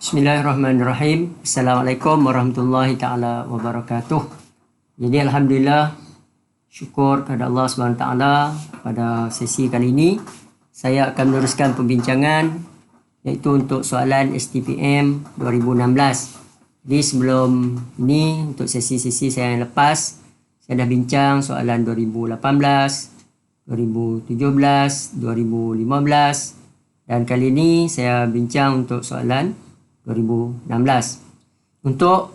Bismillahirrahmanirrahim. Assalamualaikum warahmatullahi taala wabarakatuh. Jadi alhamdulillah, syukur kepada Allah Subhanahu taala, pada sesi kali ini saya akan meneruskan perbincangan iaitu untuk soalan STPM 2016. Jadi sebelum ini, untuk sesi-sesi saya yang lepas, saya dah bincang soalan 2018, 2017, 2015 dan kali ini saya bincang untuk soalan 2016 untuk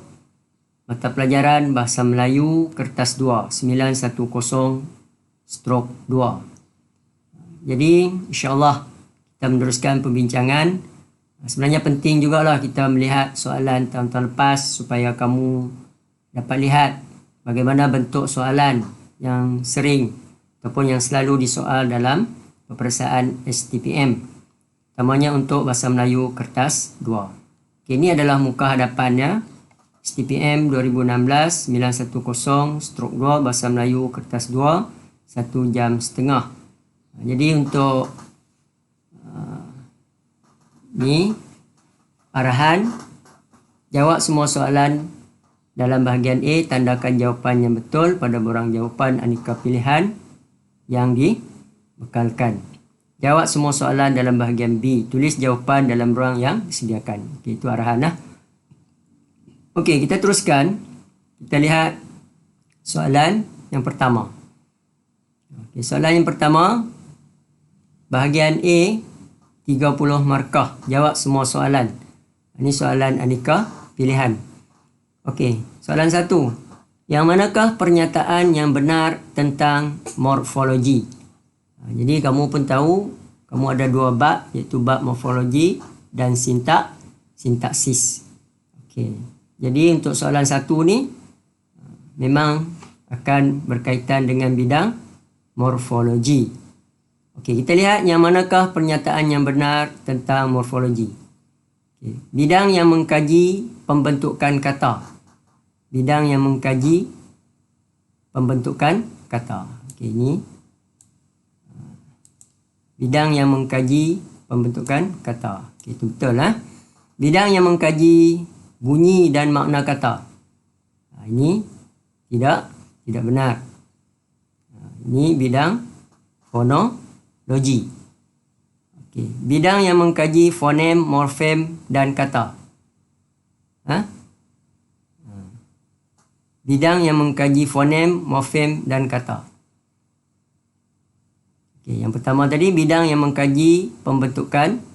mata pelajaran Bahasa Melayu Kertas 2 910/2. Jadi insya-Allah kita meneruskan perbincangan. Sebenarnya penting jugalah kita melihat soalan tahun-tahun lepas supaya kamu dapat lihat bagaimana bentuk soalan yang sering ataupun yang selalu disoal dalam peperiksaan STPM. Utamanya untuk Bahasa Melayu Kertas 2. Ini adalah muka hadapannya STPM 2016 910/2 Bahasa Melayu Kertas 2 1 jam setengah. Jadi untuk ni arahan, jawab semua soalan dalam bahagian A, tandakan jawapan yang betul pada borang jawapan aneka pilihan yang dibekalkan. Jawab semua soalan dalam bahagian B. Tulis jawapan dalam ruang yang disediakan. Okey, itu arahan lah. Okey, kita teruskan. Kita lihat soalan yang pertama. Okey, soalan yang pertama, bahagian A, 30 markah. Jawab semua soalan. Ini soalan aneka pilihan. Okey, soalan 1. Yang manakah pernyataan yang benar tentang morfologi? Jadi kamu pun tahu, kamu ada dua bab, iaitu bab morfologi dan sintaksis. Okey. Jadi untuk soalan 1 ni memang akan berkaitan dengan bidang morfologi. Okey, kita lihat yang manakah pernyataan yang benar tentang morfologi. Okey. Bidang yang mengkaji pembentukan kata. Bidang yang mengkaji pembentukan kata. Okey, ini bidang yang mengkaji pembentukan kata. Okay, itu betul lah. Bidang yang mengkaji bunyi dan makna kata. Ini tidak benar. Ini bidang fonologi. Okay. Bidang yang mengkaji fonem, morfem dan kata. Bidang yang mengkaji fonem, morfem dan kata. Okay, yang pertama tadi bidang yang mengkaji pembentukan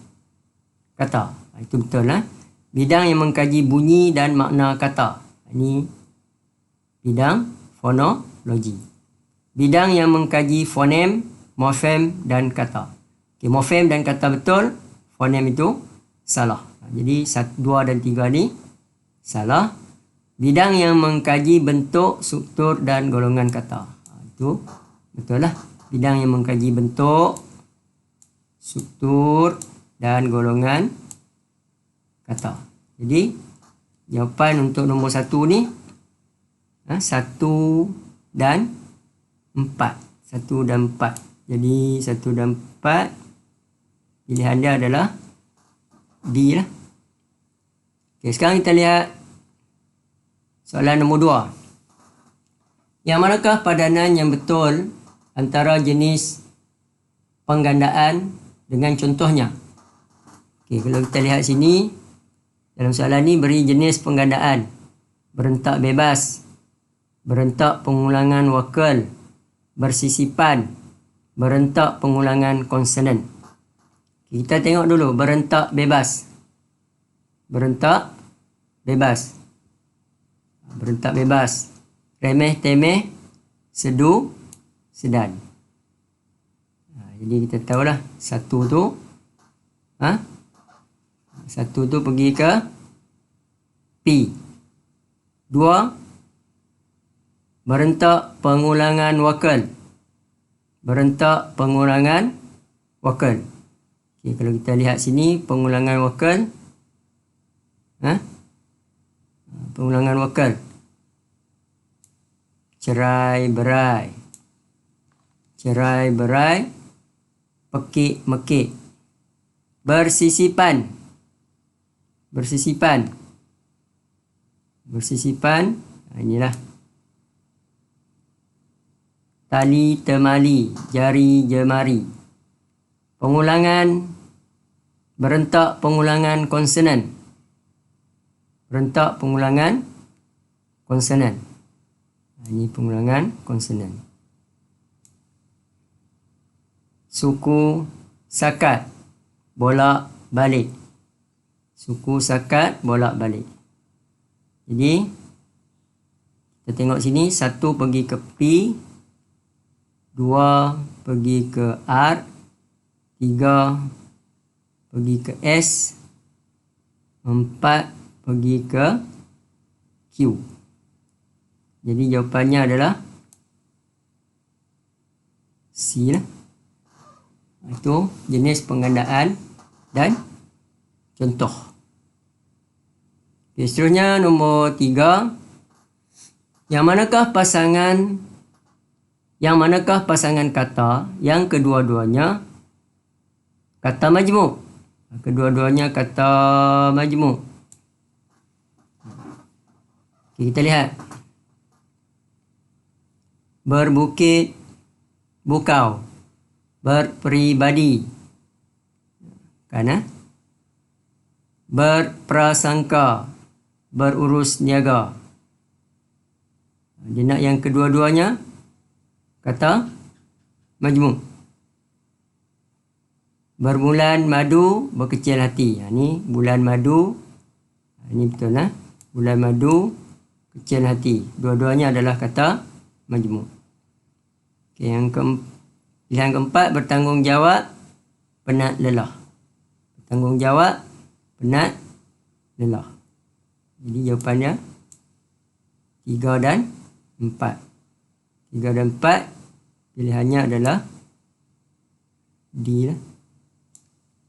kata. Itu betul lah. Bidang yang mengkaji bunyi dan makna kata. Ini bidang fonologi. Bidang yang mengkaji fonem, morfem dan kata. Okay, morfem dan kata betul, fonem itu salah. Jadi 1, 2 dan 3 ni salah. Bidang yang mengkaji bentuk, struktur dan golongan kata. Itu betul lah. Bidang yang mengkaji bentuk, struktur dan golongan kata. Jadi jawapan untuk nombor 1 ni 1 dan 4. 1 dan 4. Jadi 1 dan 4 pilihan dia adalah B lah. Okay, sekarang kita lihat soalan nombor 2. Yang manakah padanan yang betul antara jenis penggandaan dengan contohnya? Okey, kalau kita lihat sini, dalam soalan ni beri jenis penggandaan. Berentak bebas, berentak pengulangan wakal, bersisipan, berentak pengulangan konsonan. Kita tengok dulu berentak bebas. Berentak bebas. Berentak bebas. Remeh temeh, sedu sedan. Jadi kita tahulah satu tu pergi ke P. 2 berentak pengulangan wakal. Berentak pengulangan wakal. Okay, kalau kita lihat sini pengulangan wakal. Pengulangan wakal. Cerai berai. Cerai berai, pekik mekik. Bersisipan. bersisipan. Bersisipan, inilah. Tali temali, jari jemari. Pengulangan, berentak pengulangan konsonan. Berentak pengulangan konsonan. Ini pengulangan konsonan. Suku sakat, bolak balik. Suku sakat, bolak balik. Jadi kita tengok sini, 1 pergi ke P, 2 pergi ke R, 3 pergi ke S, 4 pergi ke Q. Jadi jawapannya adalah C lah. Itu jenis penggandaan dan contoh. Okay, seterusnya nombor 3. Yang manakah pasangan kata yang kedua-duanya kata majmuk? Kedua-duanya kata majmuk. Okay, kita lihat. Berbukit, bukau. Berpribadi. Kan? Berprasangka, berurus niaga. Dia nak yang kedua-duanya kata majmuk. Berbulan madu, berkecil hati. Ni bulan madu. Ini betul lah. Bulan madu, kecil hati. Dua-duanya adalah kata majmuk. Okay, pilihan keempat, bertanggungjawab, penat lelah. Bertanggungjawab, penat lelah. Jadi jawapannya 3 dan 4. 3 dan 4 pilihannya adalah D lah.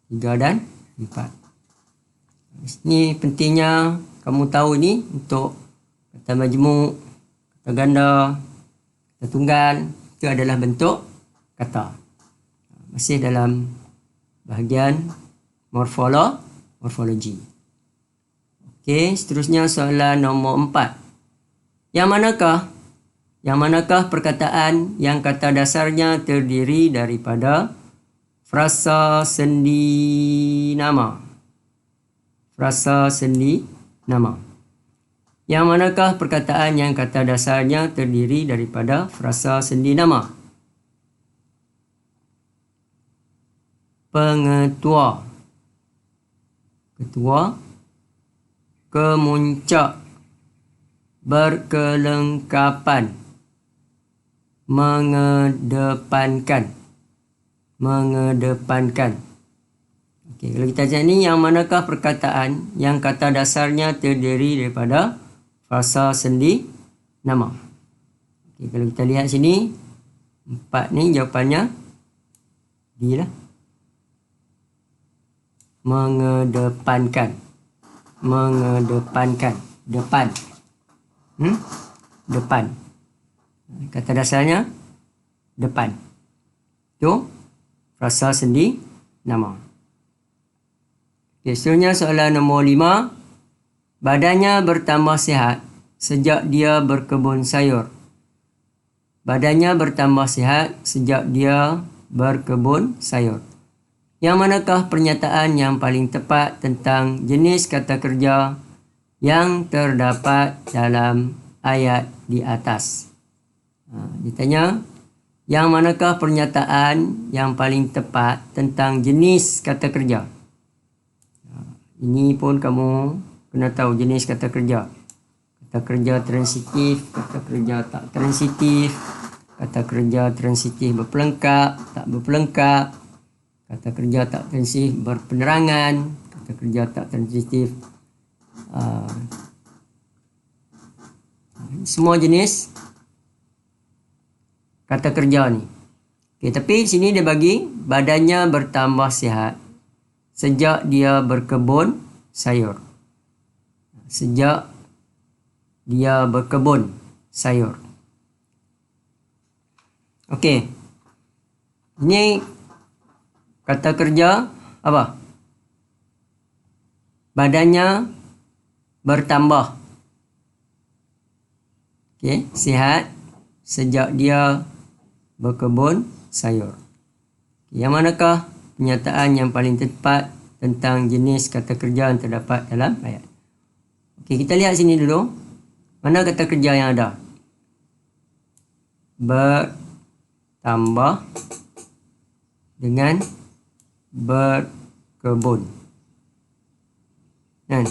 3 dan 4. Ini pentingnya kamu tahu ni untuk kata majmuk, kata ganda, kata tunggal. Itu adalah bentuk kata. Masih dalam bahagian morfologi. Okey, seterusnya soalan nombor 4. Yang manakah perkataan yang kata dasarnya terdiri daripada frasa sendi nama? Frasa sendi nama. Yang manakah perkataan yang kata dasarnya terdiri daripada frasa sendi nama? Pengetua, ketua. Kemuncak, berkelengkapan. Mengedepankan. Okey, kalau kita cakap ni, yang manakah perkataan yang kata dasarnya terdiri daripada frasa sendi nama? Okey, kalau kita lihat sini, 4 ni jawapannya D lah. Mengedepankan. Depan. Depan. Kata dasarnya depan. Itu frasa sendi nama. Okay, seterusnya soalan nombor 5. Badannya bertambah sihat sejak dia berkebun sayur. Badannya bertambah sihat sejak dia berkebun sayur. Yang manakah pernyataan yang paling tepat tentang jenis kata kerja yang terdapat dalam ayat di atas? Dia tanya, yang manakah pernyataan yang paling tepat tentang jenis kata kerja? Ini pun kamu kena tahu jenis kata kerja. Kata kerja transitif, kata kerja tak transitif, kata kerja transitif berpelengkap, tak berpelengkap, kata kerja tak transitif berpenerangan, kata kerja tak transitif. Semua jenis kata kerja ni. Okay, tapi sini dia bagi badannya bertambah sihat sejak dia berkebun sayur. Sejak dia berkebun sayur. Okey. Ini kata kerja apa? badannya bertambah. Okey, sihat sejak dia berkebun sayur. Yang manakah pernyataan yang paling tepat tentang jenis kata kerja yang terdapat dalam ayat? Okey, kita lihat sini dulu. Mana kata kerja yang ada? Bertambah dengan berkebun. Kan?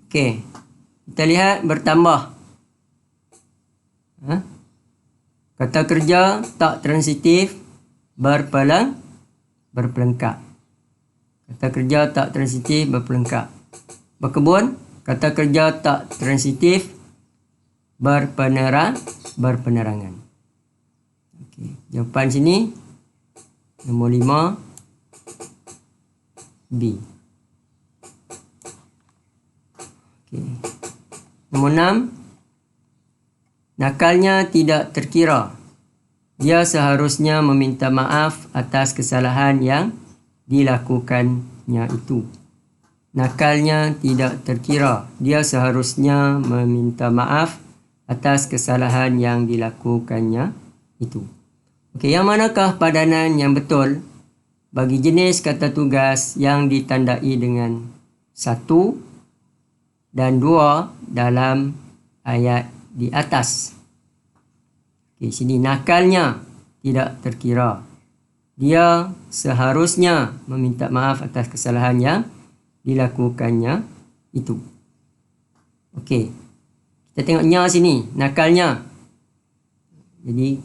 Okey. Kita lihat bertambah. Kata kerja tak transitif berpelengkap. Kata kerja tak transitif berpelengkap. Berkebun, kata kerja tak transitif berpenerangan. Okey, jawapan sini nombor 5 B. Okey. Nombor 6, nakalnya tidak terkira. Dia seharusnya meminta maaf atas kesalahan yang dilakukannya itu. Nakalnya tidak terkira. Dia seharusnya meminta maaf atas kesalahan yang dilakukannya itu. Okey, yang manakah padanan yang betul bagi jenis kata tugas yang ditandai dengan 1 dan 2 dalam ayat di atas? Okey, sini nakalnya tidak terkira. Dia seharusnya meminta maaf atas kesalahan yang dilakukannya itu. Okey, kita tengok nya sini, nakalnya. Jadi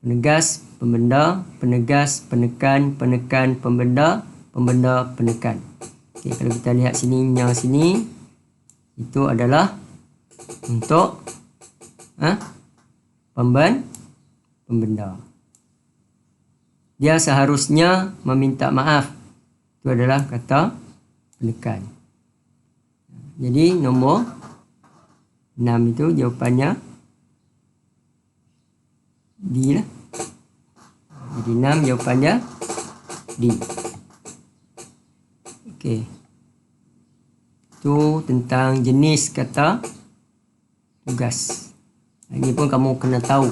penegas, pembenda, penegas, penekan, penekan, pembenda, pembenda, penekan. Okey, kalau kita lihat sini, nya sini, itu adalah untuk pembenda. Dia seharusnya meminta maaf. Itu adalah kata penekan. Jadi nombor 6 itu jawapannya D lah. Jadi 6 jawapannya D. Okey. Itu tentang jenis kata tugas. Ini pun kamu kena tahu.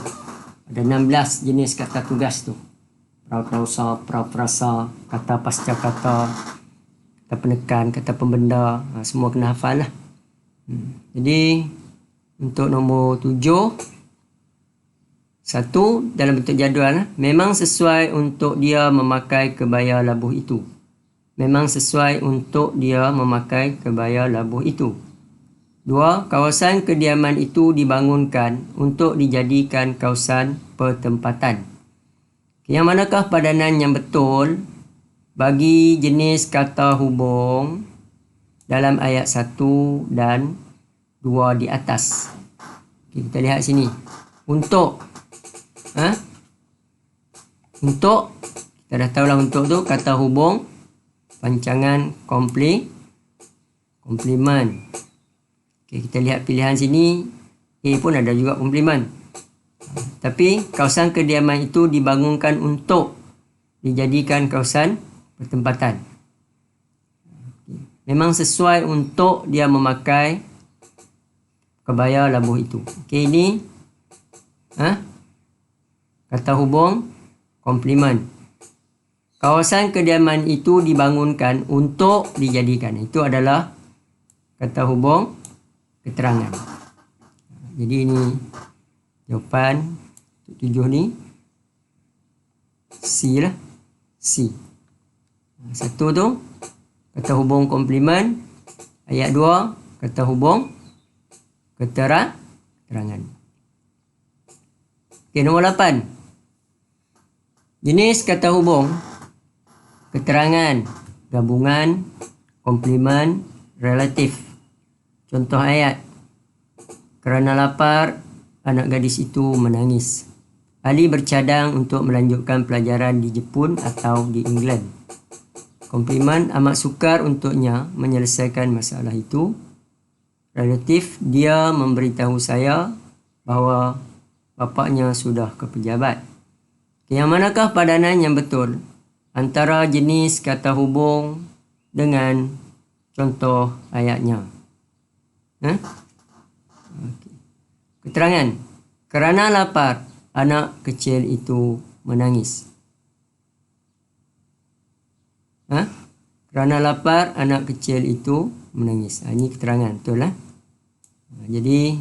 Ada 16 jenis kata tugas tu. Prausa, praprasa, kata pasca kata, kata penekan, kata pembenda. Semua kena hafal lah. Jadi untuk nombor 7, 1 dalam bentuk jadual. Memang sesuai untuk dia memakai kebaya labuh itu. Memang sesuai untuk dia memakai kebaya labuh itu. 2. Kawasan kediaman itu dibangunkan untuk dijadikan kawasan pertempatan. Yang manakah padanan yang betul bagi jenis kata hubung dalam ayat 1 dan 2 di atas? Okay, kita lihat sini. Untuk. Untuk. Kita dah tahu lah untuk tu. Kata hubung. Pancangan komplimen. Okay, kita lihat pilihan sini. A pun ada juga komplimen. Tapi kawasan kediaman itu dibangunkan untuk dijadikan kawasan pertempatan. Memang sesuai untuk dia memakai kebaya labuh itu. Okey, ini kata hubung komplimen. Kawasan kediaman itu dibangunkan untuk dijadikan. Itu adalah kata hubung keterangan. Jadi ini jawapan 7 ni C lah. C. 1 tu kata hubung komplimen. Ayat 2 kata hubung keterangan. Okey, nombor 8. Jenis kata hubung keterangan, gabungan, komplimen, relatif. Contoh ayat. Kerana lapar, anak gadis itu menangis. Ali bercadang untuk melanjutkan pelajaran di Jepun atau di England. Komplimen, amat sukar untuknya menyelesaikan masalah itu. Relatif, dia memberitahu saya bahawa bapaknya sudah ke pejabat. Yang manakah padanan yang betul antara jenis kata hubung dengan contoh ayatnya. Okay. Keterangan. Kerana lapar, anak kecil itu menangis. Kerana lapar, anak kecil itu menangis. Ini keterangan, betul lah. Jadi,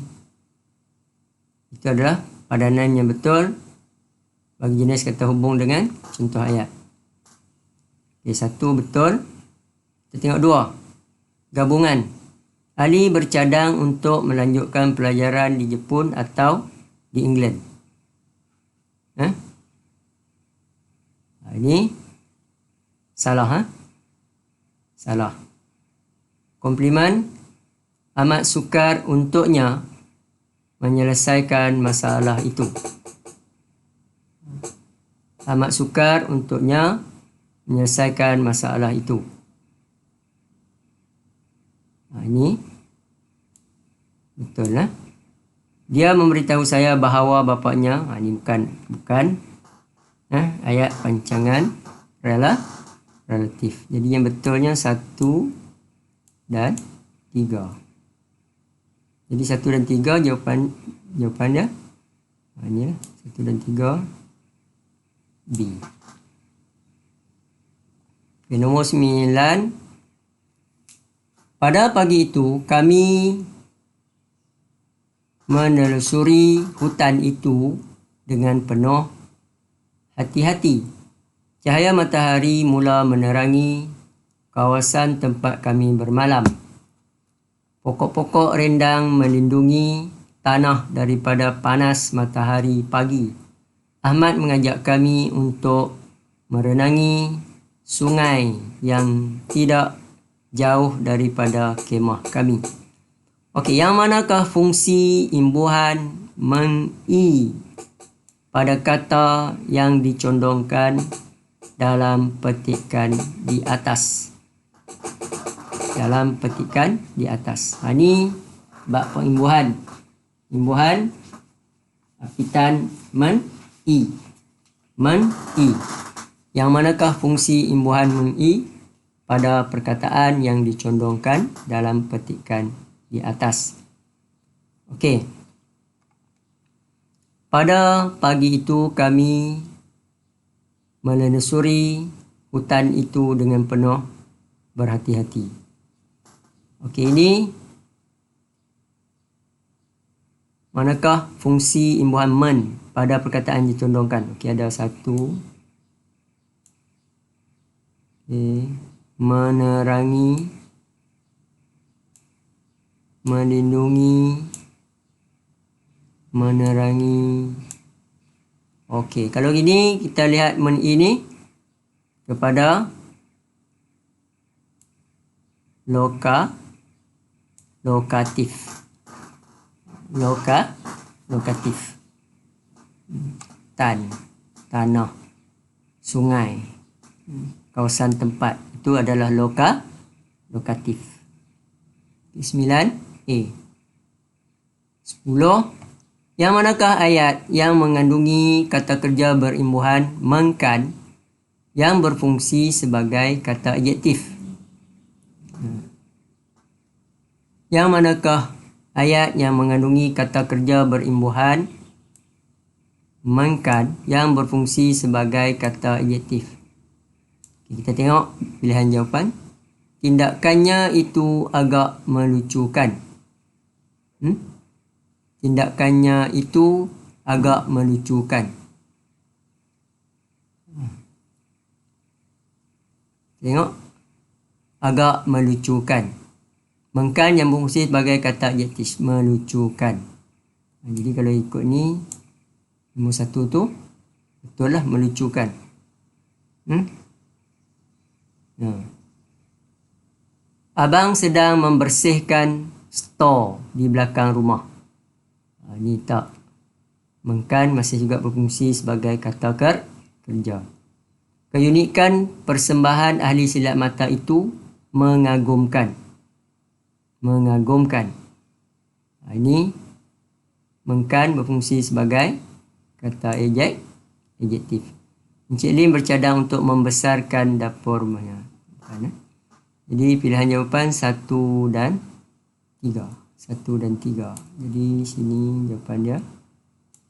itu adalah padanan yang betul bagi jenis kata hubung dengan contoh ayat. Okay, satu betul. Kita tengok dua. Gabungan. Ali bercadang untuk melanjutkan pelajaran di Jepun atau di England. Ini salah. Salah. Komplimen. Amat sukar untuknya menyelesaikan masalah itu. Amat sukar untuknya menyelesaikan masalah itu. Ini betul lah. Dia memberitahu saya bahawa bapaknya, ini bukan ayat pancangan relatif. Jadi yang betulnya 1 dan 3. Jadi 1 dan 3 jawapannya inilah 1 dan 3 B. Okay, nombor 9. Pada pagi itu kami menelusuri hutan itu dengan penuh hati-hati. Cahaya matahari mula menerangi kawasan tempat kami bermalam. Pokok-pokok rendang melindungi tanah daripada panas matahari pagi. Ahmad mengajak kami untuk merenangi sungai yang tidak jauh daripada kemah kami. Okey, yang manakah fungsi imbuhan men-i pada kata yang dicondongkan dalam petikan di atas? Dalam petikan di atas. Ini bab pengimbuhan. Imbuhan apitan men-i. Men-i. Yang manakah fungsi imbuhan men-i pada perkataan yang dicondongkan dalam petikan di atas? Okey. Pada pagi itu kami menelusuri hutan itu dengan penuh berhati-hati. Okey, ini manakah fungsi imbuhan men pada perkataan dicondongkan? Okey, ada 1. Menerangi, melindungi, menerangi. Okey, kalau gini kita lihat men ini kepada lokatif. Lokatif. Tanah, sungai, kawasan tempat. Itu adalah lokatif. 9A. 10. Yang manakah ayat yang mengandungi kata kerja berimbuhan mengkan yang berfungsi sebagai kata adjektif? Yang manakah ayat yang mengandungi kata kerja berimbuhan mengkan yang berfungsi sebagai kata adjektif? Kita tengok pilihan jawapan. Tindakannya itu agak melucukan. Tindakannya itu agak melucukan. Tengok. Agak melucukan. Mengkan yang berfungsi sebagai kata adjektif. Melucukan. Jadi kalau ikut ni, nombor 1 tu, betul lah melucukan. Abang sedang membersihkan stor di belakang rumah. Ini tak. Mengkan masih juga berfungsi sebagai kata kerja. Keunikan persembahan ahli silat mata itu mengagumkan. Mengagumkan. Ini mengkan berfungsi sebagai kata adjektif. Encik Lim bercadang untuk membesarkan dapur rumahnya. Jadi pilihan jawapan 1 dan 3. 1 dan 3. Jadi sini jawapan dia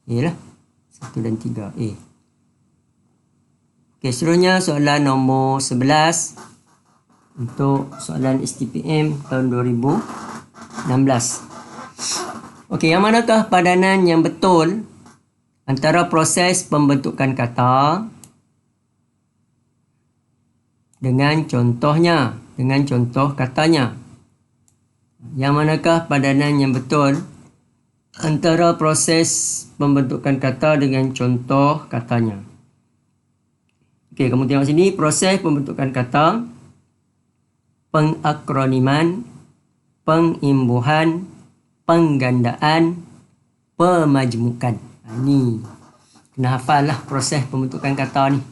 A lah. 1 dan 3 A. Okey, seterusnya soalan nombor 11 untuk soalan STPM tahun 2016. Okey, yang manakah padanan yang betul antara proses pembentukan kata dengan contohnya, dengan contoh katanya? Yang manakah padanan yang betul antara proses pembentukan kata dengan contoh katanya? Okey, kamu tengok sini, proses pembentukan kata, pengakroniman, pengimbuhan, penggandaan, pemajmukan. Ini kena hafal lah proses pembentukan kata ni.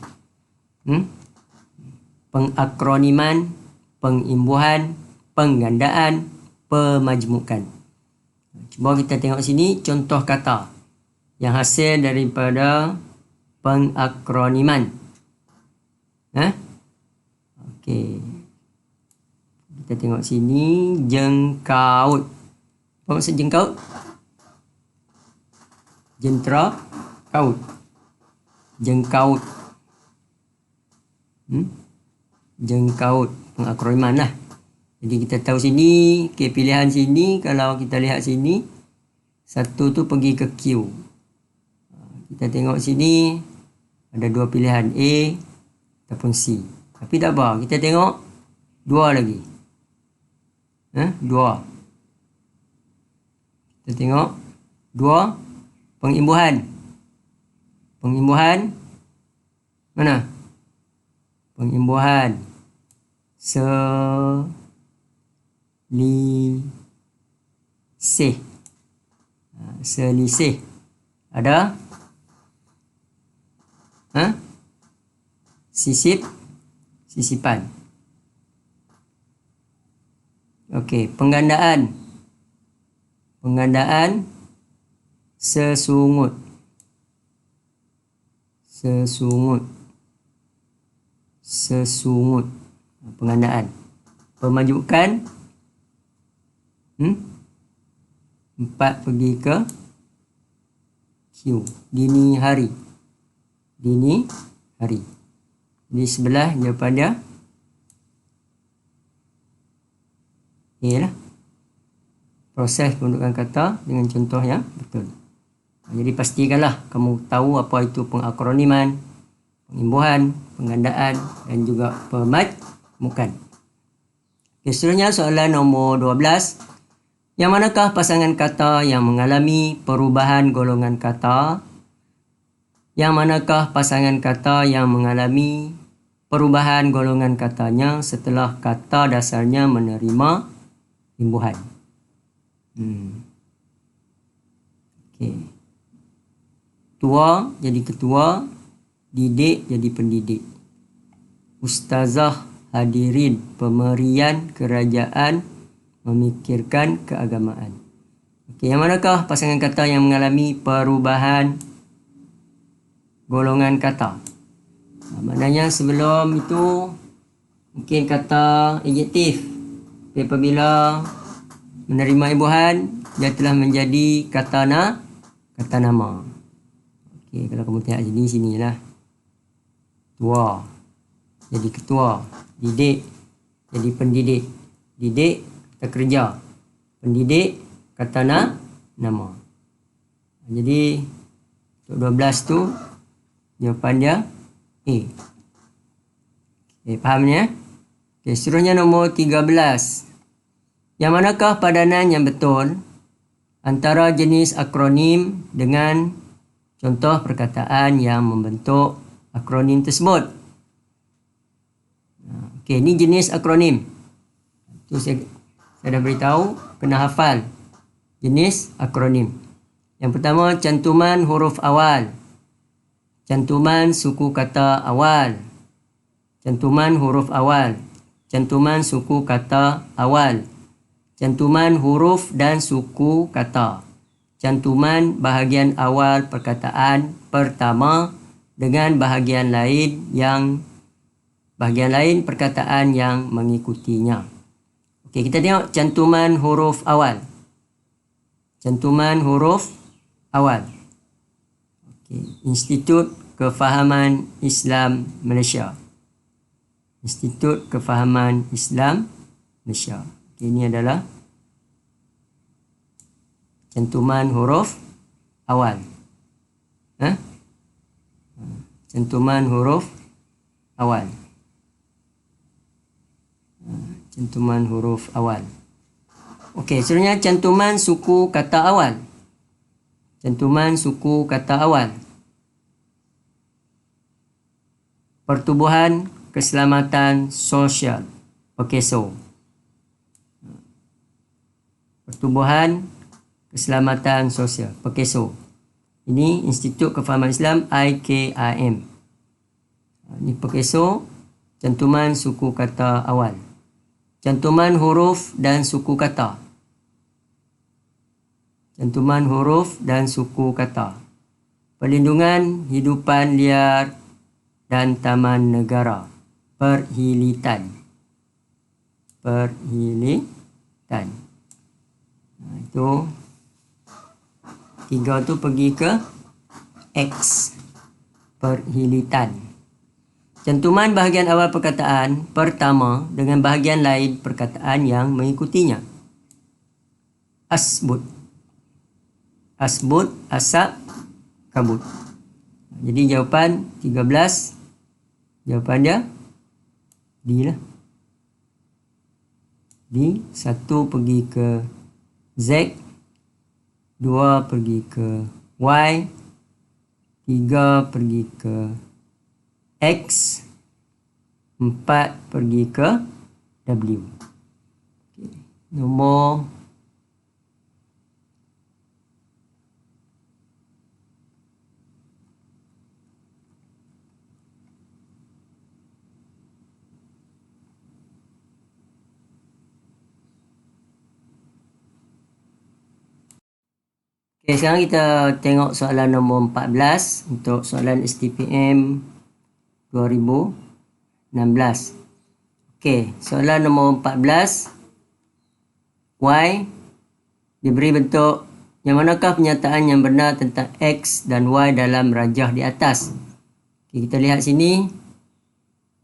Pengakroniman, pengimbuhan, penggandaan, pemajmukan. Cuba kita tengok sini contoh kata yang hasil daripada pengakroniman. Okey. Kita tengok sini, jengkaut. Apa maksud jengkaut? Jentera kaut. Jengkaut. Jengkaut, pengakroniman lah. Jadi kita tahu sini, okay, pilihan sini kalau kita lihat sini, satu tu pergi ke Q. Kita tengok sini ada 2 pilihan, A ataupun C. Tapi tak apa, kita tengok 2 lagi. 2. Kita tengok 2, pengimbuhan. Pengimbuhan mana? Pengimbuhan selisih. Selisih. Ada? Sisip, sisipan. Okey, penggandaan. Penggandaan sesungut. Sesungut. Sesungut. Penggandaan. Pemajukan 4 pergi ke Q. Dini hari. Dini hari. Di sebelah jawapan dia A lah. Proses pembentukan kata dengan contoh yang betul. Jadi pastikanlah kamu tahu apa itu pengakroniman, pengimbuhan, penggandaan dan juga pemajmukan. Seterusnya soalan nombor 12. Yang manakah pasangan kata yang mengalami perubahan golongan kata? Yang manakah pasangan kata yang mengalami perubahan golongan katanya setelah kata dasarnya menerima imbuhan? Okey. Tua jadi ketua, didik jadi pendidik. Ustazah, hadirin, pemberian, kerajaan, memikirkan, keagamaan. Okey, yang manakah pasangan kata yang mengalami perubahan golongan kata? Maknanya sebelum itu mungkin kata adjektif. Apabila menerima imbuhan, dia telah menjadi kata nama. Okey, kalau kamu tengok sinilah. Tua jadi ketua, didik jadi pendidik. Didik kata kerja, pendidik kata nama. Jadi untuk 12 tu jawapan dia A. Okay, faham ni? Okay, seterusnya nombor 13. Yang manakah padanan yang betul antara jenis akronim dengan contoh perkataan yang membentuk akronim tersebut? Okey, ini jenis akronim. Tu saya dah beritahu, kena hafal jenis akronim. Yang pertama, cantuman huruf awal. Cantuman suku kata awal. Cantuman huruf awal. Cantuman suku kata awal. Cantuman huruf dan suku kata. Cantuman bahagian awal perkataan pertama dengan bahagian lain perkataan yang mengikutinya. Okey, kita tengok cantuman huruf awal. Cantuman huruf awal. Okey, Institut Kefahaman Islam Malaysia. Institut Kefahaman Islam Malaysia. Okey, ini adalah cantuman huruf awal. Cantuman huruf awal. Cantuman huruf awal. Okey, seterusnya cantuman suku kata awal. Cantuman suku kata awal. Pertubuhan Keselamatan Sosial, PEKSO. Pertubuhan Keselamatan Sosial, PEKSO. Ini Institut Kefahaman Islam, IKIM. Ini PEKSO, cantuman suku kata awal. Cantuman huruf dan suku kata. Cantuman huruf dan suku kata. Perlindungan hidupan liar dan taman negara. Perhilitan. Perhilitan. Itu 3 tu pergi ke X. Perhilitan. Cantuman bahagian awal perkataan pertama dengan bahagian lain perkataan yang mengikutinya. Asbut. Asbut, asap, kabut. Jadi jawapan 13. Jawapan dia D lah. D. 1 pergi ke Z. 2 pergi ke Y. 3 pergi ke X. 4 pergi ke W. Okay. Nombor Okay, sekarang kita tengok soalan nombor 14 untuk soalan STPM 2016. Okey, soalan nombor 14. Y diberi bentuk yang manakah pernyataan yang benar tentang X dan Y dalam rajah di atas. Okay, kita lihat sini.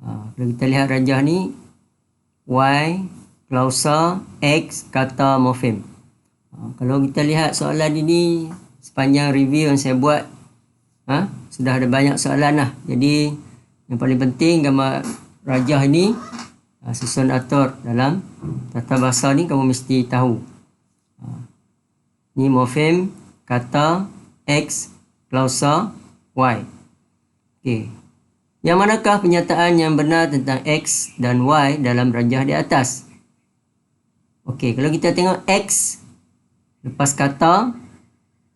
Kalau kita lihat rajah ni, Y, klausa, X, kata, morfem. Kalau kita lihat soalan ini sepanjang review yang saya buat, sudah ada banyak soalan lah. Jadi yang paling penting gambar rajah ini, susun atur dalam tata bahasa ni kamu mesti tahu. Ni morfem, kata, X, klausa, Y. Okey. Yang manakah pernyataan yang benar tentang X dan Y dalam rajah di atas? Okey, kalau kita tengok X lepas kata,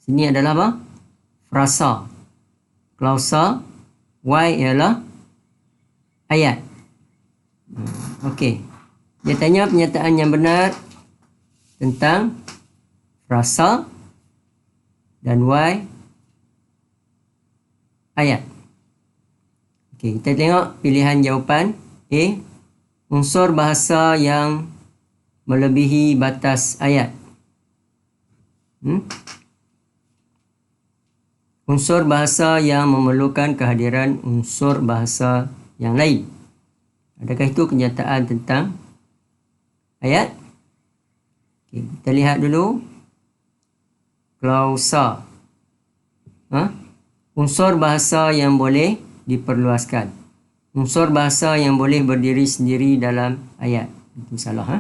sini adalah apa? Frasa. Klausa. Y ialah ayat. Okey. Dia tanya pernyataan yang benar tentang frasa dan Y ayat. Okey, kita tengok pilihan jawapan. A. Unsur bahasa yang melebihi batas ayat. Unsur bahasa yang memerlukan kehadiran unsur bahasa yang lain. Adakah itu kenyataan tentang ayat? Okay, kita lihat dulu. Klausa. Unsur bahasa yang boleh diperluaskan. Unsur bahasa yang boleh berdiri sendiri dalam ayat. Itu salah.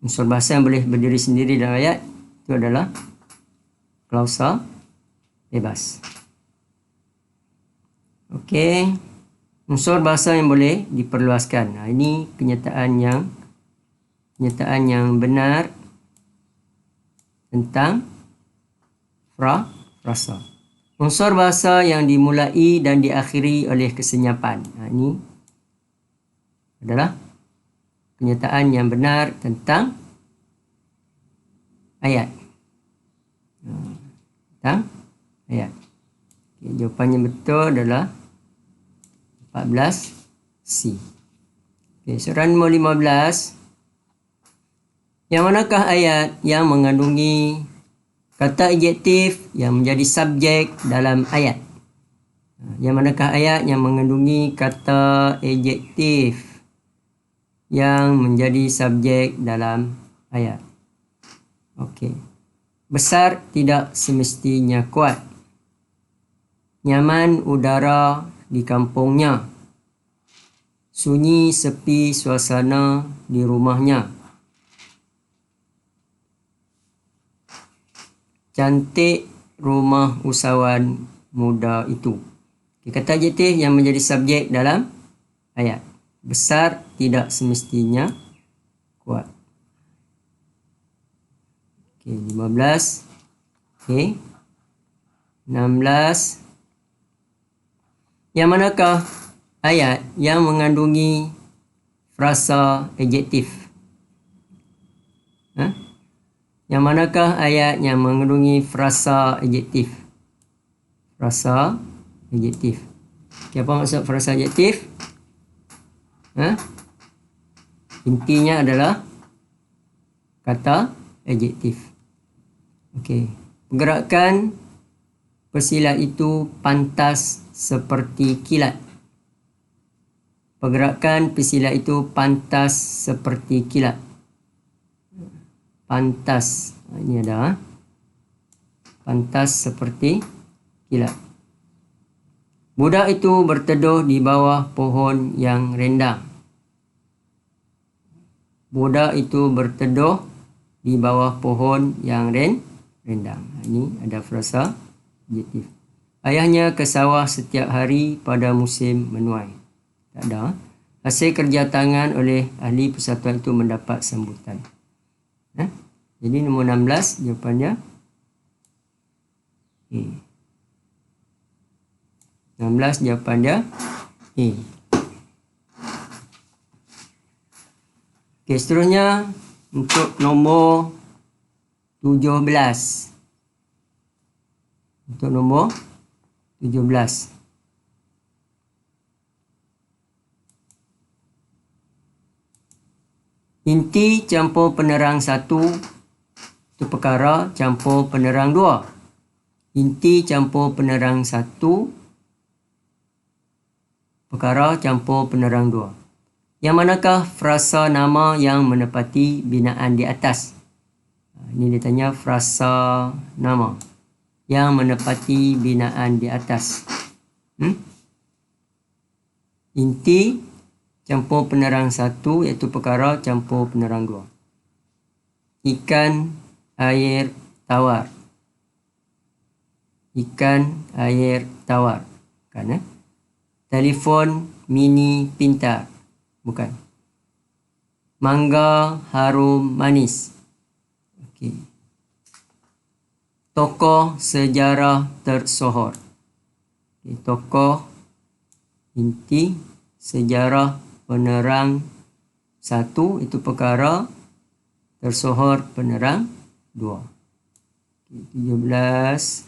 Unsur bahasa yang boleh berdiri sendiri dalam ayat itu adalah klausa bebas. Okey. Unsur bahasa yang boleh diperluaskan. Ini kenyataan yang benar tentang frasa. Unsur bahasa yang dimulai dan diakhiri oleh kesenyapan. Ini adalah kenyataan yang benar tentang ayat. Tentang ayat. Okay, jawapannya betul adalah 14C. Okay, soalan nombor 15. Yang manakah ayat yang mengandungi kata adjektif yang menjadi subjek dalam ayat? Yang manakah ayat yang mengandungi kata adjektif yang menjadi subjek dalam ayat? Okey. Besar tidak semestinya kuat. Nyaman udara di kampungnya. Sunyi sepi suasana di rumahnya. Cantik rumah usahawan muda itu. Kata adjektif yang menjadi subjek dalam ayat. Besar tidak semestinya kuat. Okey, 15. Okey. 16. Yang manakah ayat yang mengandungi frasa adjektif? Yang manakah ayat yang mengandungi frasa adjektif? Frasa adjektif. Okay, apa maksud frasa adjektif? Intinya adalah kata adjektif. Okey. Pergerakan pesilat itu pantas seperti kilat. Pergerakan pesilat itu pantas seperti kilat. Pantas. Ini ada. Pantas seperti kilat. Budak itu berteduh di bawah pohon yang rindang. Budak itu berteduh di bawah pohon yang rindang. Ini ada frasa adjektif. Ayahnya ke sawah setiap hari pada musim menuai. Tak ada. Hasil kerja tangan oleh ahli persatuan itu mendapat sambutan. Jadi nombor 16 jawapannya A. 16 jawapannya A. Okey, seterusnya untuk nombor 17. Untuk nombor 17. Inti campur penerang 1 itu perkara campur penerang 2. Inti campur penerang 1 perkara campur penerang 2. Yang manakah frasa nama yang menepati binaan di atas? Ini dia tanya frasa nama yang menepati binaan di atas. Inti campur penerang 1 iaitu perkara campur penerang 2. Ikan air tawar. Ikan air tawar. Kan? Telefon mini pintar. Bukan. Mangga harum manis. Okey. Tokoh sejarah tersohor. Okay. Tokoh inti sejarah penerang 1 itu perkara tersohor penerang 2. Okay. 17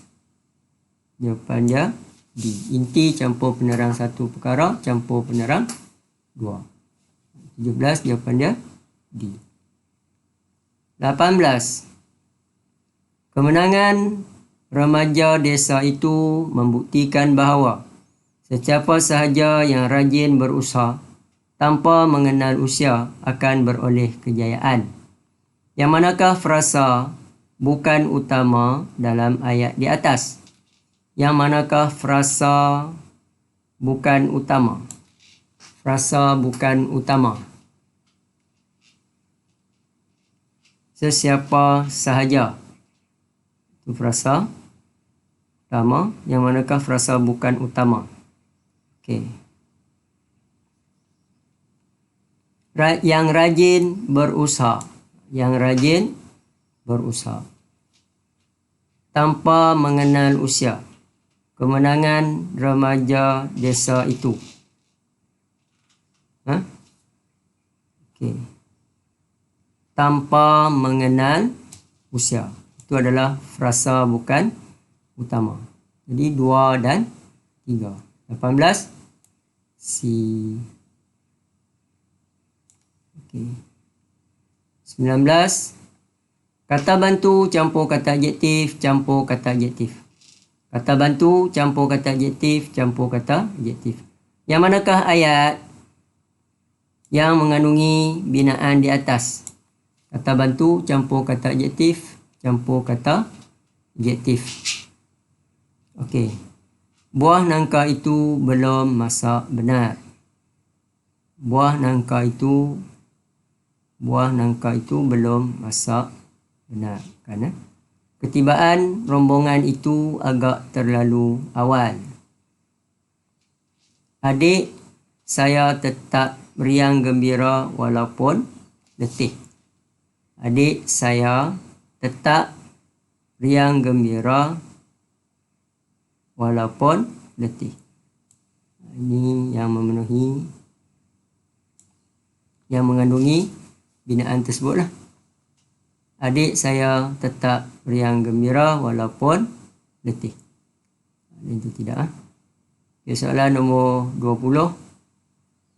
jawapannya D. Inti campur penerang 1 perkara campur penerang 2. 17 jawapannya D. 18. Kemenangan remaja desa itu membuktikan bahawa sesiapa sahaja yang rajin berusaha tanpa mengenal usia akan beroleh kejayaan. Yang manakah frasa bukan utama dalam ayat di atas? Yang manakah frasa bukan utama? Frasa bukan utama. Sesiapa sahaja. Itu frasa utama. Yang manakah frasa bukan utama? Okey. Yang rajin berusaha. Yang rajin berusaha. Tanpa mengenal usia. Kemenangan remaja desa itu. Okey. Tanpa mengenal usia. Itu adalah frasa bukan utama. Jadi 2 dan 3. 18 C. Okey. 19. Kata bantu campur kata adjektif campur kata adjektif. Kata bantu campur kata adjektif campur kata adjektif. Yang manakah ayat yang mengandungi binaan di atas? Kata bantu campur kata adjektif campur kata adjektif. Okey. Buah nangka itu belum masak benar. Buah nangka itu belum masak benar. Kerana ketibaan rombongan itu agak terlalu awal. Adik saya tetap riang gembira walaupun letih. Adik saya tetap riang gembira walaupun letih. Ini yang mengandungi binaan tersebutlah. Adik saya tetap riang gembira walaupun letih. Itu tidak. Okay, soalan nombor 20.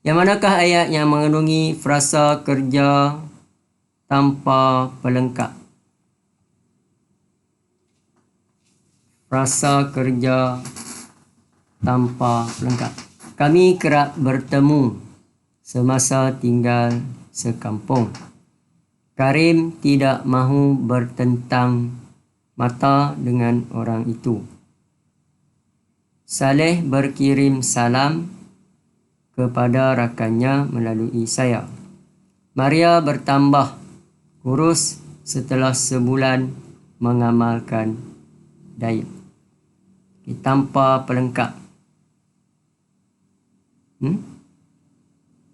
Yang manakah ayat yang mengandungi frasa kerja tanpa pelengkap? Frasa kerja tanpa pelengkap. Kami kerap bertemu semasa tinggal sekampung. Karim tidak mahu bertentang mata dengan orang itu. Saleh berkirim salam kepada rakannya melalui saya. Maria bertambah kurus setelah sebulan mengamalkan diet. Tanpa pelengkap.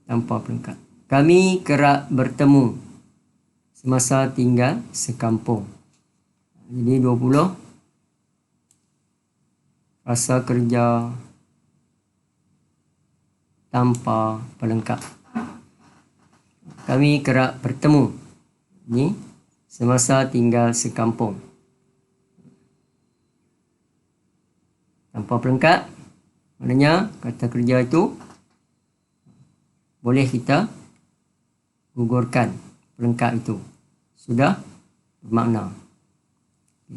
Tanpa pelengkap. Kami kerap bertemu semasa tinggal sekampung. Jadi 20. Frasa kerja tanpa pelengkap. Kami kerap bertemu. Ini semasa tinggal sekampung. Tanpa pelengkap, maknanya kata kerja itu boleh kita gugurkan pelengkap itu. Sudah bermakna.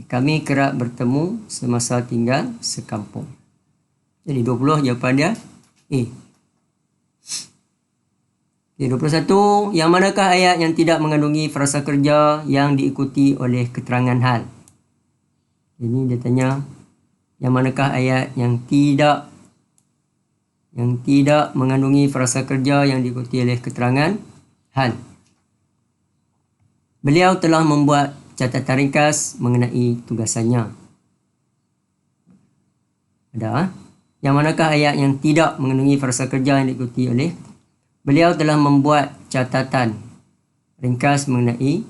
Kami kerap bertemu semasa tinggal sekampung. Jadi 20 jawapan dia A. Okay, 21. Yang manakah ayat yang tidak mengandungi frasa kerja yang diikuti oleh keterangan hal? Ini dia tanya, yang manakah ayat yang tidak mengandungi frasa kerja yang diikuti oleh keterangan hal? Beliau telah membuat catatan ringkas mengenai tugasannya. Ada. Yang manakah ayat yang tidak mengandungi frasa kerja yang diikuti oleh? Beliau telah membuat catatan ringkas mengenai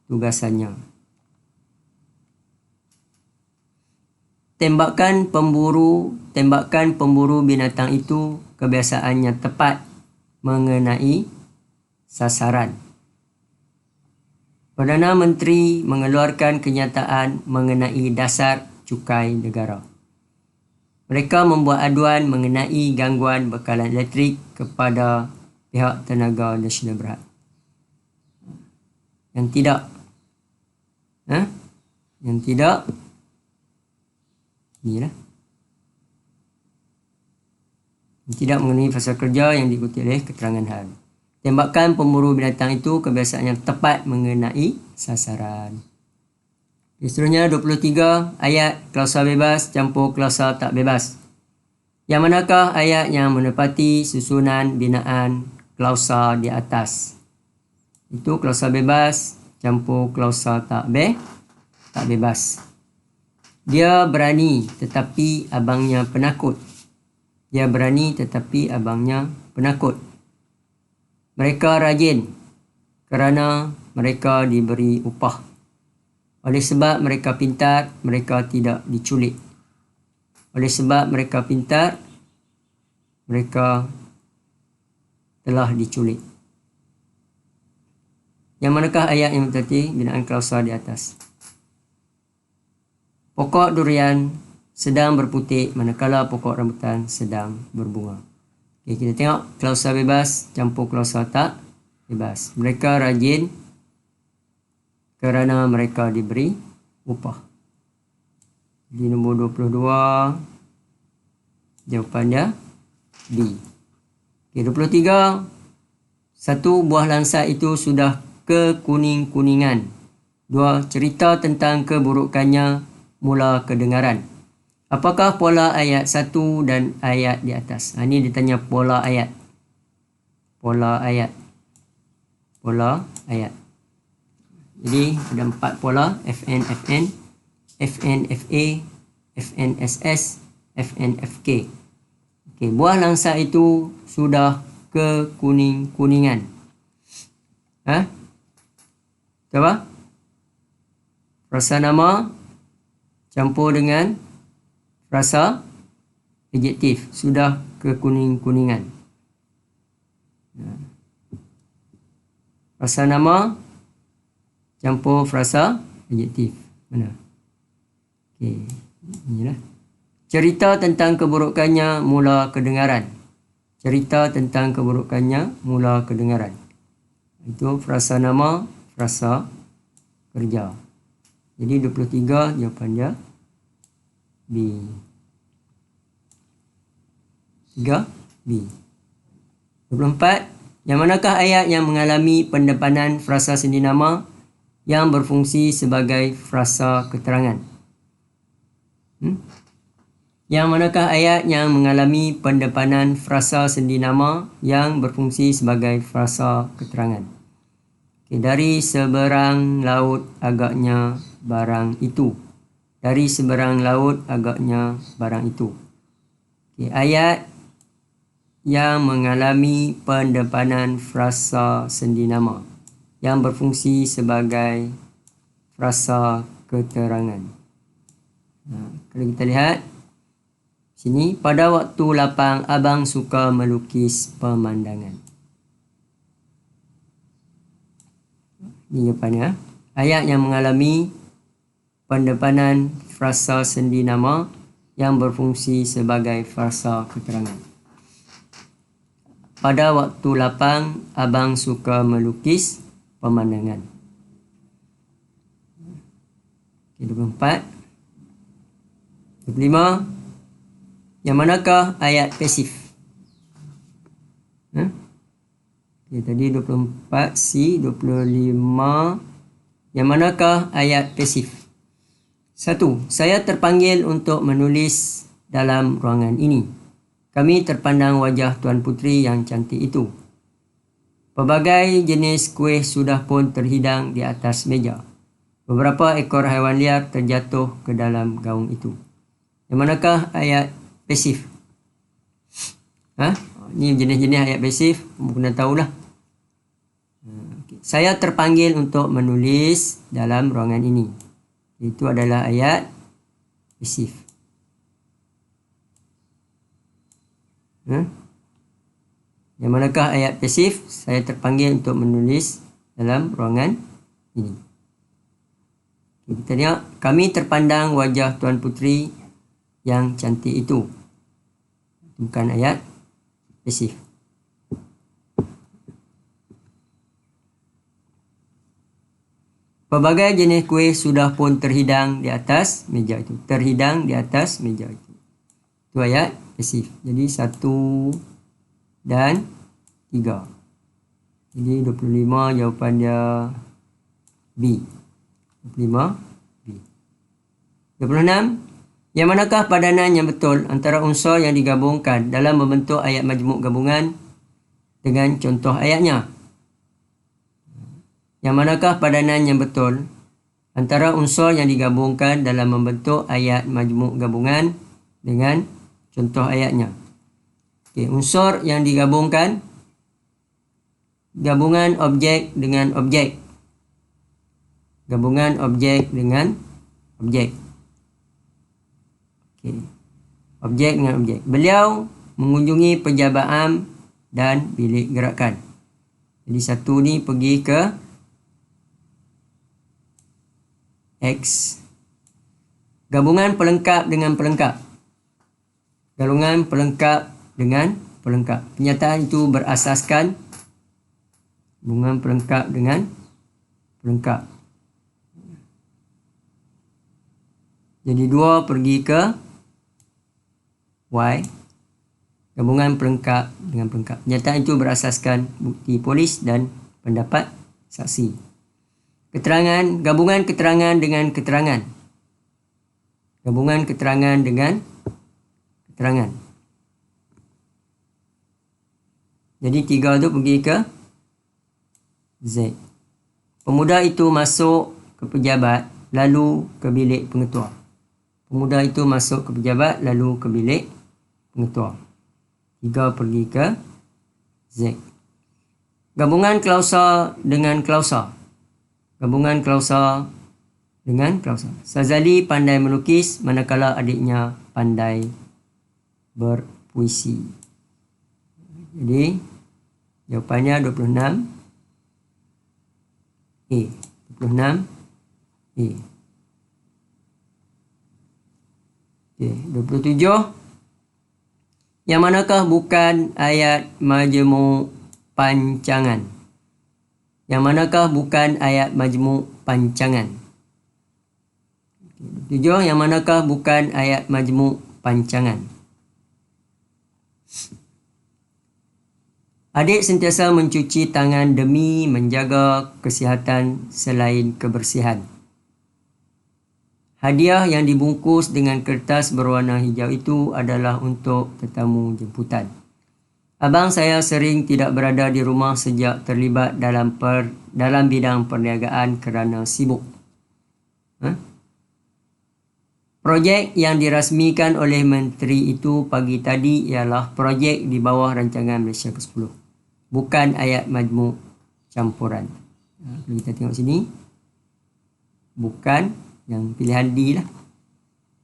tugasannya. Tembakan pemburu binatang itu kebiasaannya tepat mengenai sasaran. Perdana Menteri mengeluarkan kenyataan mengenai dasar cukai negara. Mereka membuat aduan mengenai gangguan bekalan elektrik kepada pihak Tenaga Nasional Berhad. Yang tidak inilah. Yang tidak mengenai fasa kerja yang diikuti oleh keterangan hal. Tembakan pemburu binatang itu kebiasaannya tepat mengenai sasaran. Seterusnya 23. Ayat klausa bebas campur klausa tak bebas. Yang manakah ayat yang menepati susunan binaan klausa di atas? Itu klausa bebas campur klausa tak bebas. Dia berani tetapi abangnya penakut. Dia berani tetapi abangnya penakut. Mereka rajin kerana mereka diberi upah. Oleh sebab mereka pintar, mereka tidak diculik. Oleh sebab mereka pintar, mereka telah diculik. Yang manakah ayat yang menepati binaan klausa di atas? Pokok durian sedang berputik, manakala pokok rambutan sedang berbunga. Okay, kita tengok klausa bebas campur klausa tak bebas. Mereka rajin kerana mereka diberi upah. Di nombor 22, jawapannya B. Okay, 23, satu buah langsa itu sudah kekuning-kuningan. 2, cerita tentang keburukannya mula kedengaran. Apakah pola ayat 1 dan ayat di atas? Ini ditanya pola ayat. Pola ayat. Pola ayat. Jadi ada 4 pola, FN, FN, FN, FA, FN, SS, FN, FK. Okay, buah langsa itu sudah kekuning-kuningan. Apa? Frasa nama campur dengan frasa adjektif, sudah kekuning-kuningan. Frasa nama campur frasa adjektif. Mana? Okey, inilah. Cerita tentang keburukannya mula kedengaran. Cerita tentang keburukannya mula kedengaran. Itu frasa nama, frasa kerja. Jadi 23 jawapannya B. 3 B. 24, yang manakah ayat yang mengalami pendepanan frasa sendi nama yang berfungsi sebagai frasa keterangan? Yang manakah ayat yang mengalami pendepanan frasa sendi nama yang berfungsi sebagai frasa keterangan? Okay, dari seberang laut agaknya barang itu. Dari seberang laut agaknya barang itu. Okay, ayat yang mengalami pendepanan frasa sendi nama yang berfungsi sebagai frasa keterangan. Kalau kita lihat sini, pada waktu lapang abang suka melukis pemandangan. Ini jawapannya. Ayat yang mengalami pendepanan frasa sendi nama yang berfungsi sebagai frasa keterangan. Pada waktu lapang abang suka melukis pemandangan. 24. 25. Yang manakah ayat pasif? Okay, tadi 24 C, 25. Yang manakah ayat pasif? 1. Saya terpanggil untuk menulis dalam ruangan ini. Kami terpandang wajah Tuan Puteri yang cantik itu. Pelbagai jenis kuih sudah pun terhidang di atas meja. Beberapa ekor haiwan liar terjatuh ke dalam gaung itu. Yang manakah ayat pasif? Ini jenis-jenis ayat pasif, kamu kena tahulah. Saya terpanggil untuk menulis dalam ruangan ini. Itu adalah ayat pasif. Yang manakah ayat pasif? Saya terpanggil untuk menulis dalam ruangan ini. Kita lihat, kami terpandang wajah Tuan Puteri yang cantik itu. Bukan ayat pasif. Pelbagai jenis kuih sudah pun terhidang di atas meja itu. Terhidang di atas meja itu. Itu ayat pasif. Jadi 1 dan 3. Jadi 25 jawapan dia B. 25 B. 26. Yang manakah padanan yang betul antara unsur yang digabungkan dalam membentuk ayat majmuk gabungan dengan contoh ayatnya? Yang manakah padanan yang betul antara unsur yang digabungkan dalam membentuk ayat majmuk gabungan dengan contoh ayatnya? Okay, unsur yang digabungkan, gabungan objek dengan objek. Gabungan objek dengan objek. Okay. Objek dengan objek. Beliau mengunjungi pejabat am dan bilik gerakan. Jadi satu ni pergi ke X Gabungan pelengkap dengan pelengkap. Gabungan pelengkap dengan pelengkap. Pernyataan itu berasaskan gabungan pelengkap dengan pelengkap. Jadi 2 pergi ke Y. Gabungan pelengkap dengan pelengkap. Pernyataan itu berasaskan bukti polis dan pendapat saksi. Keterangan, gabungan keterangan dengan keterangan. Gabungan keterangan dengan keterangan. Jadi 3 itu pergi ke Z. Pemuda itu masuk ke pejabat lalu ke bilik pengetua. Pemuda itu masuk ke pejabat lalu ke bilik pengetua. 3 pergi ke Z. Gabungan klausa dengan klausa. Gabungan klausa dengan klausa. Sazali pandai melukis manakala adiknya pandai berpuisi. Jadi jawapannya 26 A. 26 A. Okey, 27. Yang manakah bukan ayat majmu' pancangan? Yang manakah bukan ayat majmu' pancangan? 7. Yang manakah bukan ayat majmu' pancangan? Adik sentiasa mencuci tangan demi menjaga kesihatan selain kebersihan. Hadiah yang dibungkus dengan kertas berwarna hijau itu adalah untuk tetamu jemputan. Abang saya sering tidak berada di rumah sejak terlibat dalam bidang perniagaan kerana sibuk. Projek yang dirasmikan oleh menteri itu pagi tadi ialah projek di bawah rancangan Malaysia ke-10. Bukan ayat majmuk campuran. Kalau kita tengok sini, bukan, yang pilihan D lah.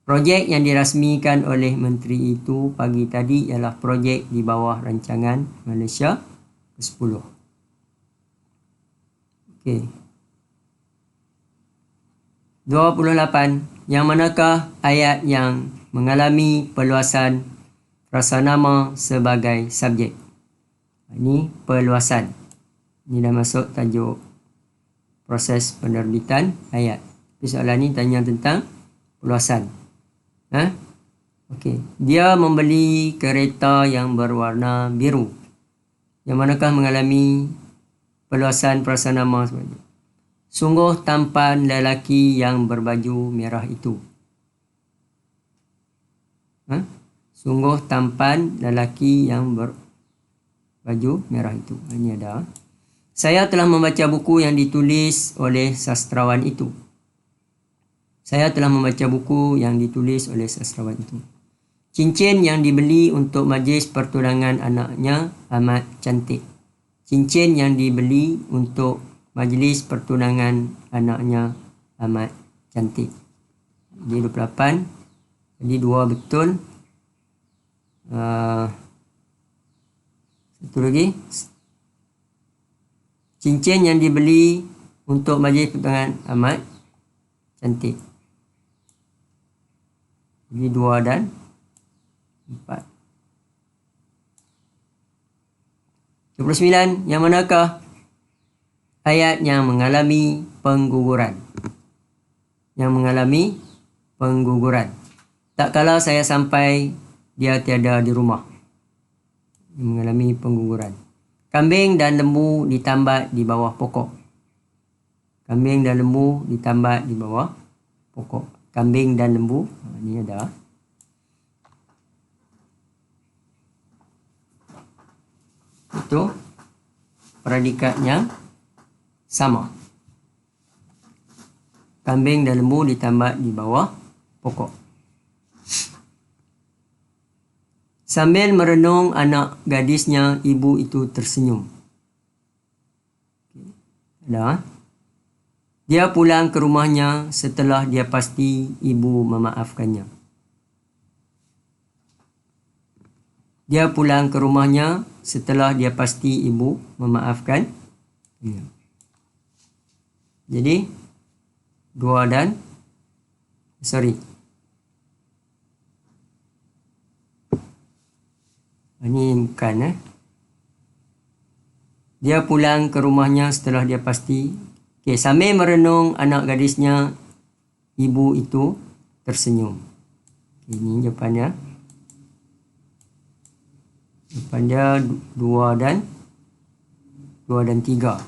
Projek yang dirasmikan oleh menteri itu pagi tadi ialah projek di bawah rancangan Malaysia ke-10. Okey. 28. Yang manakah ayat yang mengalami perluasan prasanama sebagai subjek? Ini perluasan. Ini dah masuk tajuk proses penerbitan ayat. Soalan ni tanya tentang perluasan. Okey. Dia membeli kereta yang berwarna biru. Yang manakah mengalami perluasan prasanama sebagai? Sungguh tampan lelaki yang berbaju merah itu. Sungguh tampan lelaki yang berbaju merah itu. Ini ada. Saya telah membaca buku yang ditulis oleh sastrawan itu. Saya telah membaca buku yang ditulis oleh sastrawan itu. Cincin yang dibeli untuk majlis pertunangan anaknya amat cantik. Cincin yang dibeli untuk majlis pertunangan anaknya amat cantik. Jadi 28. Jadi 2 betul. Satu lagi. Cincin yang dibeli untuk majlis pertunangan amat cantik. Jadi 2 dan 4. 29. Yang manakah ayat yang mengalami pengguguran? Yang mengalami pengguguran. Tak kala saya sampai, dia tiada di rumah. Yang mengalami pengguguran. Kambing dan lembu ditambat di bawah pokok. Kambing dan lembu ditambat di bawah pokok. Kambing dan lembu. Ini ada. Itu predikatnya sama. Kambing dan lembu ditambat di bawah pokok. Sambil merenung anak gadisnya, ibu itu tersenyum. Ada. Dia pulang ke rumahnya setelah dia pasti ibu memaafkannya. Dia pulang ke rumahnya setelah dia pasti ibu memaafkan. Jadi 2 dan Ini bukan. Dia pulang ke rumahnya setelah dia pasti. Okay, sambil merenung anak gadisnya, ibu itu tersenyum. Okay, ini jawapannya. Jawapan dia 2 dan 3.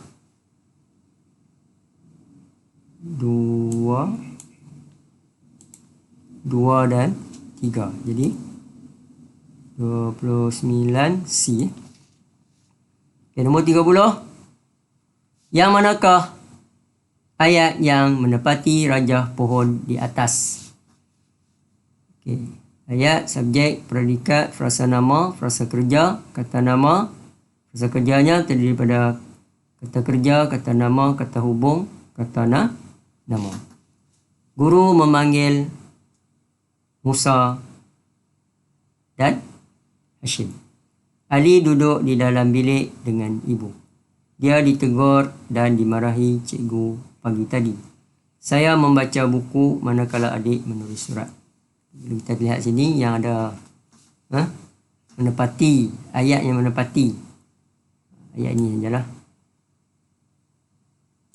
2 dan 3. Jadi 29C. Okay, nombor 30. Yang manakah ayat yang menepati rajah pohon di atas? Okay. Ayat, subjek, predikat, frasa nama, frasa kerja, kata nama. Frasa kerjanya terdiri pada kata kerja, kata nama, kata hubung, kata nama. Guru memanggil Musa dan Hashim. Ali duduk di dalam bilik dengan ibu. Dia ditegur dan dimarahi cikgu pagi tadi. Saya membaca buku manakala adik menulis surat. Kita lihat sini yang ada menepati, ayat yang menepati. Ayat ini sajalah.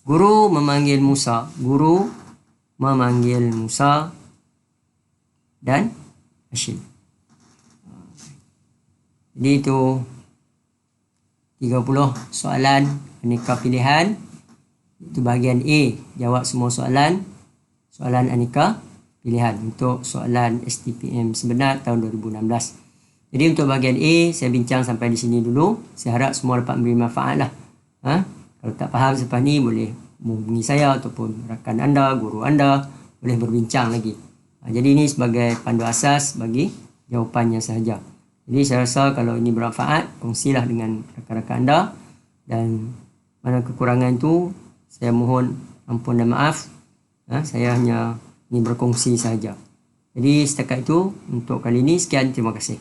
Guru memanggil Musa. Guru memanggil Musa dan Hashim. Jadi itu 30 soalan aneka pilihan. Itu bahagian A, jawab semua soalan aneka pilihan untuk soalan STPM sebenar tahun 2016. Jadi untuk bahagian A, saya bincang sampai di sini dulu. Saya harap semua dapat memberi manfaat lah. Kalau tak faham selepas ni, boleh menghubungi saya ataupun rakan anda, guru anda, boleh berbincang lagi. Jadi ini sebagai pandu asas bagi jawapannya sahaja. Jadi saya rasa kalau ini bermanfaat, kongsilah dengan rakan-rakan anda. Dan mana kekurangan itu, saya mohon ampun dan maaf. Saya hanya ingin berkongsi sahaja. Jadi setakat itu untuk kali ini. Sekian, terima kasih.